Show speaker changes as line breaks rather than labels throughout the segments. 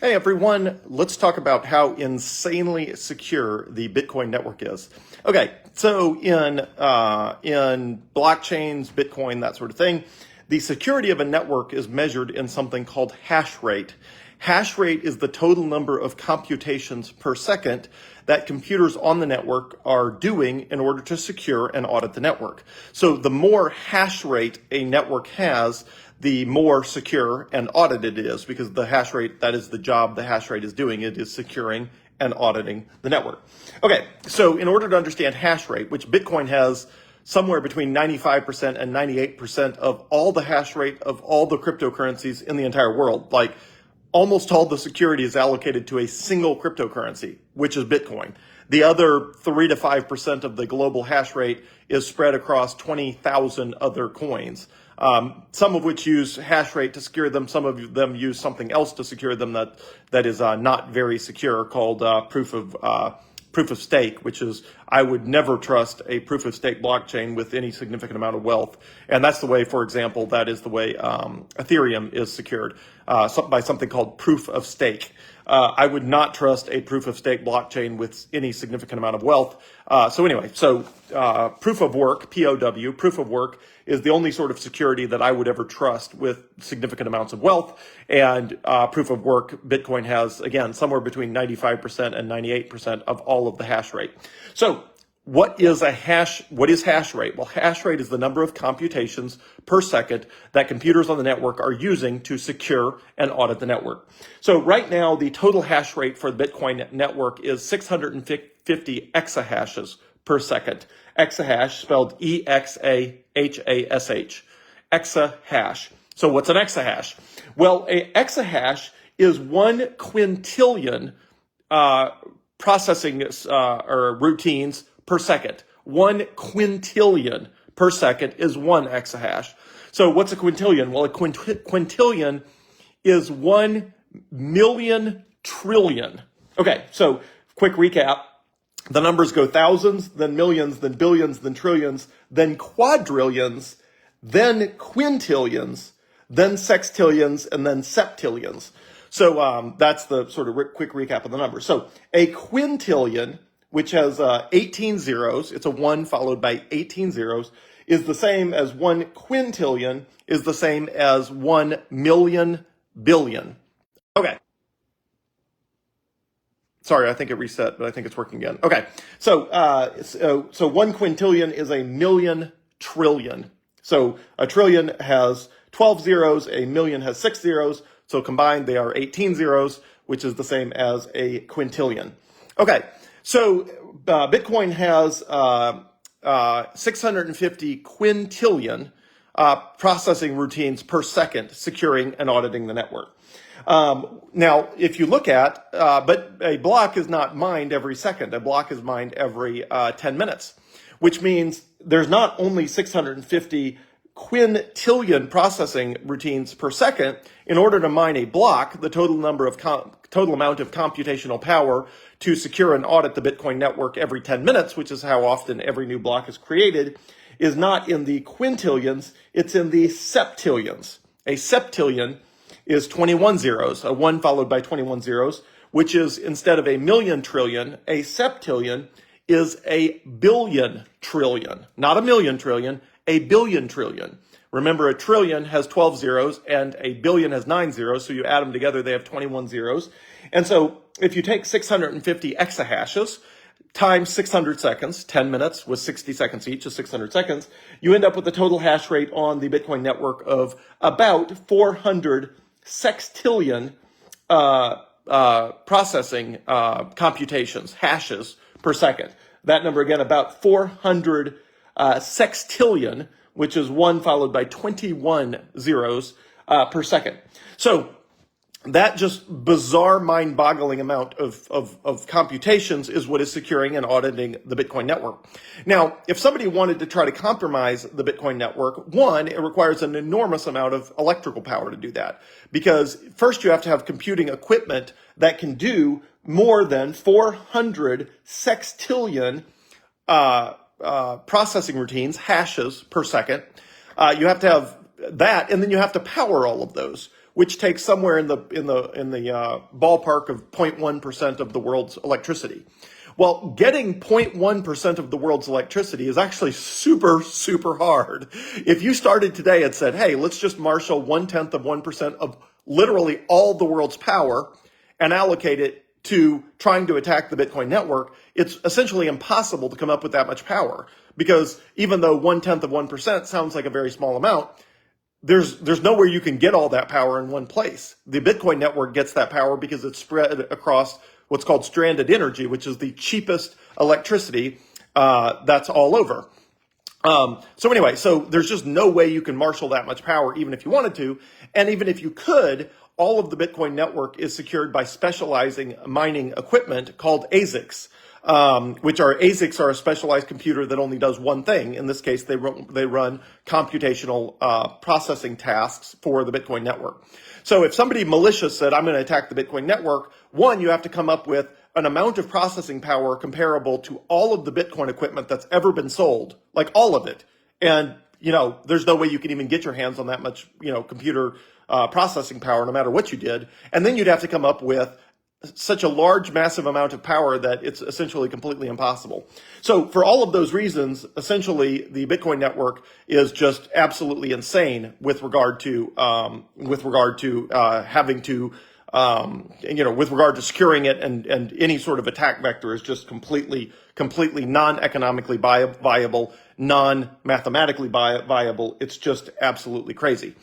Hey everyone, let's talk about how insanely secure the Bitcoin network is. Okay, so in blockchains, Bitcoin, that sort of thing, the security of a network is measured in something called hash rate. Hash rate is the total number of computations per second that computers on the network are doing in order to secure and audit the network. So the more hash rate a network has, the more secure and audited it is, because the hash rate, that is the job the hash rate is doing. It is securing and auditing the network. Okay, so in order to understand hash rate, which Bitcoin has somewhere between 95% and 98% of all the hash rate of all the cryptocurrencies in the entire world, like almost all the security is allocated to a single cryptocurrency, which is Bitcoin. The other 3 to 5% of the global hash rate is spread across 20,000 other coins. Some of which use hash rate to secure them. Some of them use something else to secure them that is not very secure, called proof of stake, which is, I would never trust a proof of stake blockchain with any significant amount of wealth. And that's the way, for example, that is the way Ethereum is secured by something called proof of stake. I would not trust a proof of stake blockchain with any significant amount of wealth. So proof of work, POW, proof of work is the only sort of security that I would ever trust with significant amounts of wealth. And proof of work, Bitcoin has, again, somewhere between 95% and 98% of all of the hash rate. So what is hash rate? Well, hash rate is the number of computations per second that computers on the network are using to secure and audit the network. So right now, the total hash rate for the Bitcoin network is 650 exahashes per second. Exahash, spelled E-X-A-H-A-S-H. Exahash. So what's an exahash? Well, a exahash is 1 quintillion processing or routines per second. 1 quintillion per second is 1 exahash. So what's a quintillion? Well, a quintillion is 1 million trillion. Okay, so quick recap. The numbers go thousands, then millions, then billions, then trillions, then quadrillions, then quintillions, then sextillions, and then septillions. So that's the sort of quick recap of the numbers. So a quintillion, which has 18 zeros, it's a 1 followed by 18 zeros, is the same as 1 quintillion, is the same as 1 million billion. Okay. Sorry, I think it reset, but I think it's working again. Okay, so 1 quintillion is a million trillion. So a trillion has 12 zeros, a million has 6 zeros, so combined they are 18 zeros, which is the same as a quintillion. Okay, so Bitcoin has 650 quintillion processing routines per second securing and auditing the network. Now, if you look at, but a block is not mined every second. A block is mined every 10 minutes, which means there's not only 650 quintillion processing routines per second. In order to mine a block, the total amount of computational power to secure and audit the Bitcoin network every 10 minutes, which is how often every new block is created, is not in the quintillions, it's in the septillions. A septillion is 21 zeros, a 1 followed by 21 zeros, which is, instead of a million trillion, a septillion is a billion trillion. Not a million trillion, a billion trillion. Remember, a trillion has 12 zeros and a billion has 9 zeros, so you add them together, they have 21 zeros. And so if you take 650 exahashes times 600 seconds, 10 minutes with 60 seconds each is 600 seconds, you end up with a total hash rate on the Bitcoin network of about 400 sextillion processing computations, hashes per second. That number again, about 400 sextillion, which is 1 followed by 21 zeros per second. So that just bizarre, mind-boggling amount of computations is what is securing and auditing the Bitcoin network. Now, if somebody wanted to try to compromise the Bitcoin network, one, it requires an enormous amount of electrical power to do that. Because first you have to have computing equipment that can do more than 400 sextillion processing routines, hashes per second. You have to have that, and then you have to power all of those, which takes somewhere in the ballpark of 0.1% of the world's electricity. Well, getting 0.1% of the world's electricity is actually super, super hard. If you started today and said, hey, let's just marshal 1/10 of 1% of literally all the world's power and allocate it to trying to attack the Bitcoin network, it's essentially impossible to come up with that much power. Because even though 1/10 of 1% sounds like a very small amount, there's nowhere you can get all that power in one place. The Bitcoin network gets that power because it's spread across what's called stranded energy, which is the cheapest electricity that's all over. So anyway, so there's just no way you can marshal that much power, even if you wanted to. And even if you could, all of the Bitcoin network is secured by specializing mining equipment called ASICs. ASICs are a specialized computer that only does one thing. In this case, they run computational processing tasks for the Bitcoin network. So if somebody malicious said, I'm going to attack the Bitcoin network, one, you have to come up with an amount of processing power comparable to all of the Bitcoin equipment that's ever been sold, like all of it. And, there's no way you can even get your hands on that much, computer processing power, no matter what you did. And then you'd have to come up with such a large, massive amount of power that it's essentially completely impossible. So for all of those reasons, essentially the Bitcoin network is just absolutely insane with regard to having to with regard to securing it, and any sort of attack vector is just completely non-economically viable, non-mathematically viable. It's just absolutely crazy.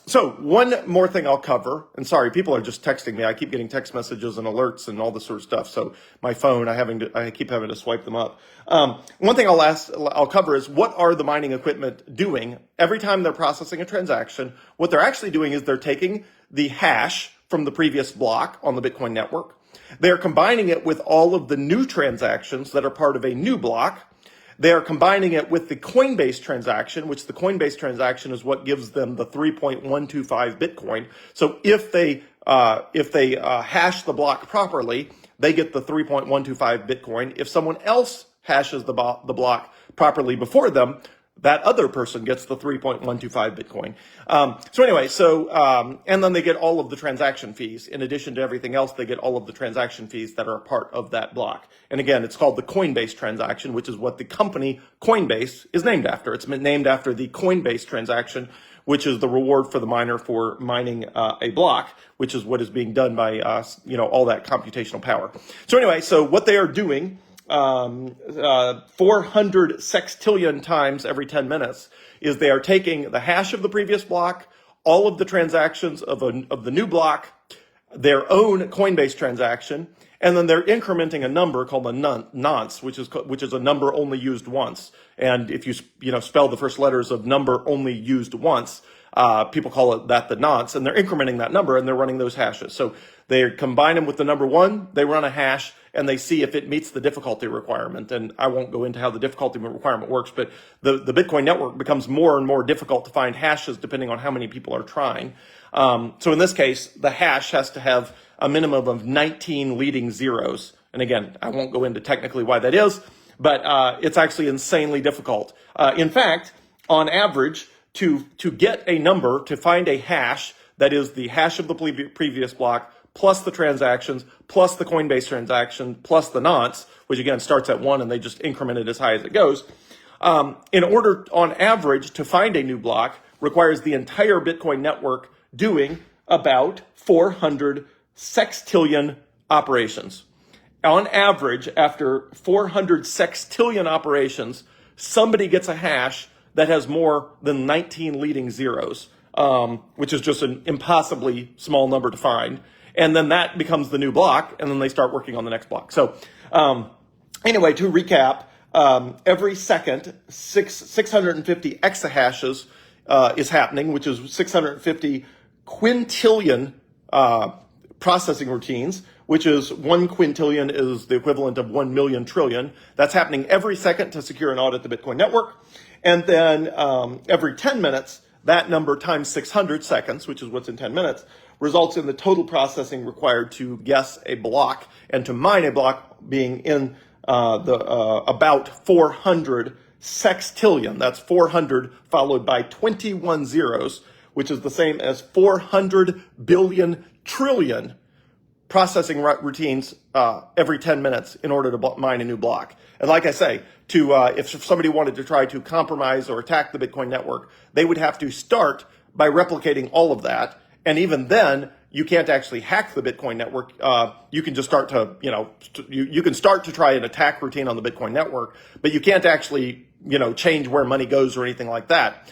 So one more thing I'll cover, and sorry, people are just texting me. I keep getting text messages and alerts and all this sort of stuff. So my phone, I keep having to swipe them up. One thing I'll cover is, what are the mining equipment doing every time they're processing a transaction? What they're actually doing is they're taking the hash from the previous block on the Bitcoin network. They're combining it with all of the new transactions that are part of a new block. They are combining it with the Coinbase transaction, which the Coinbase transaction is what gives them the 3.125 Bitcoin. So if they hash the block properly, they get the 3.125 Bitcoin. If someone else hashes the block properly before them, that other person gets the 3.125 Bitcoin. And then they get all of the transaction fees. In addition to everything else, they get all of the transaction fees that are a part of that block. And again, it's called the Coinbase transaction, which is what the company Coinbase is named after. It's been named after the Coinbase transaction, which is the reward for the miner for mining a block, which is what is being done by all that computational power. So what they are doing 400 sextillion times every 10 minutes is they are taking the hash of the previous block, all of the transactions of the new block, their own Coinbase transaction, and then they're incrementing a number called a nonce, which is a number only used once. And if you spell the first letters of number only used once, people call it the nonce, and they're incrementing that number and they're running those hashes. So they combine them with the number one, they run a hash, and they see if it meets the difficulty requirement. And I won't go into how the difficulty requirement works, but the Bitcoin network becomes more and more difficult to find hashes depending on how many people are trying. So in this case, the hash has to have a minimum of 19 leading zeros. And again, I won't go into technically why that is, but it's actually insanely difficult. In fact, on average, to get a number, to find a hash that is the hash of the previous block, plus the transactions, plus the Coinbase transaction, plus the nonce, which again starts at 1 and they just increment it as high as it goes. In order, on average, to find a new block requires the entire Bitcoin network doing about 400 sextillion operations. On average, after 400 sextillion operations, somebody gets a hash that has more than 19 leading zeros, which is just an impossibly small number to find. And then that becomes the new block, and then they start working on the next block. So anyway, to recap, every second, 650 exahashes is happening, which is 650 quintillion processing routines, which is 1 quintillion is the equivalent of 1 million trillion. That's happening every second to secure and audit the Bitcoin network. And then every 10 minutes, that number times 600 seconds, which is what's in 10 minutes, results in the total processing required to guess a block and to mine a block being in about 400 sextillion. That's 400 followed by 21 zeros, which is the same as 400 billion trillion processing routines every 10 minutes in order to mine a new block. And like I say, if somebody wanted to try to compromise or attack the Bitcoin network, they would have to start by replicating all of that. And even then, you can't actually hack the Bitcoin network. You can just start to, you can start to try an attack routine on the Bitcoin network, but you can't actually, change where money goes or anything like that.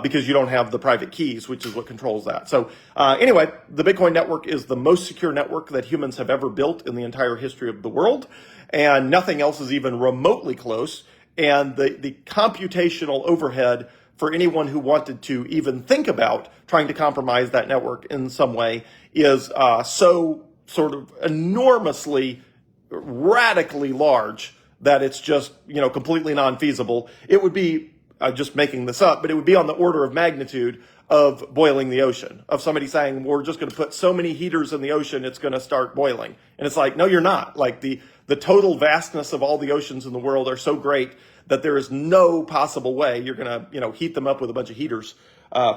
Because you don't have the private keys, which is what controls that. So anyway, the Bitcoin network is the most secure network that humans have ever built in the entire history of the world, and nothing else is even remotely close. And the computational overhead for anyone who wanted to even think about trying to compromise that network in some way is so sort of enormously, radically large that it's just, completely non-feasible. It would be just making this up, but it would be on the order of magnitude of boiling the ocean, of somebody saying, we're just going to put so many heaters in the ocean, it's going to start boiling. And it's like, no, you're not. Like the total vastness of all the oceans in the world are so great that there is no possible way you're going to, heat them up with a bunch of heaters,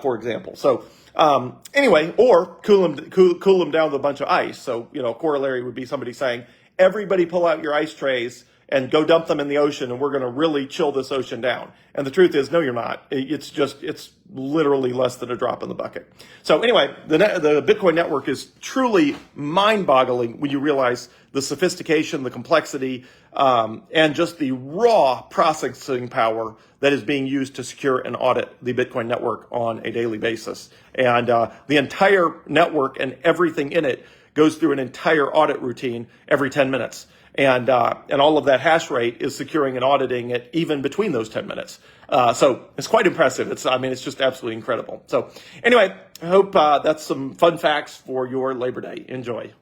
for example. So, anyway, or cool them down with a bunch of ice. So, a corollary would be somebody saying, everybody pull out your ice trays and go dump them in the ocean, and we're going to really chill this ocean down. And the truth is, no, you're not. It's literally less than a drop in the bucket. So anyway, the Bitcoin network is truly mind-boggling when you realize the sophistication, the complexity, and just the raw processing power that is being used to secure and audit the Bitcoin network on a daily basis. And the entire network and everything in it goes through an entire audit routine every 10 minutes. And all of that hash rate is securing and auditing it even between those 10 minutes. So it's quite impressive. It's just absolutely incredible. So anyway, I hope that's some fun facts for your Labor Day. Enjoy.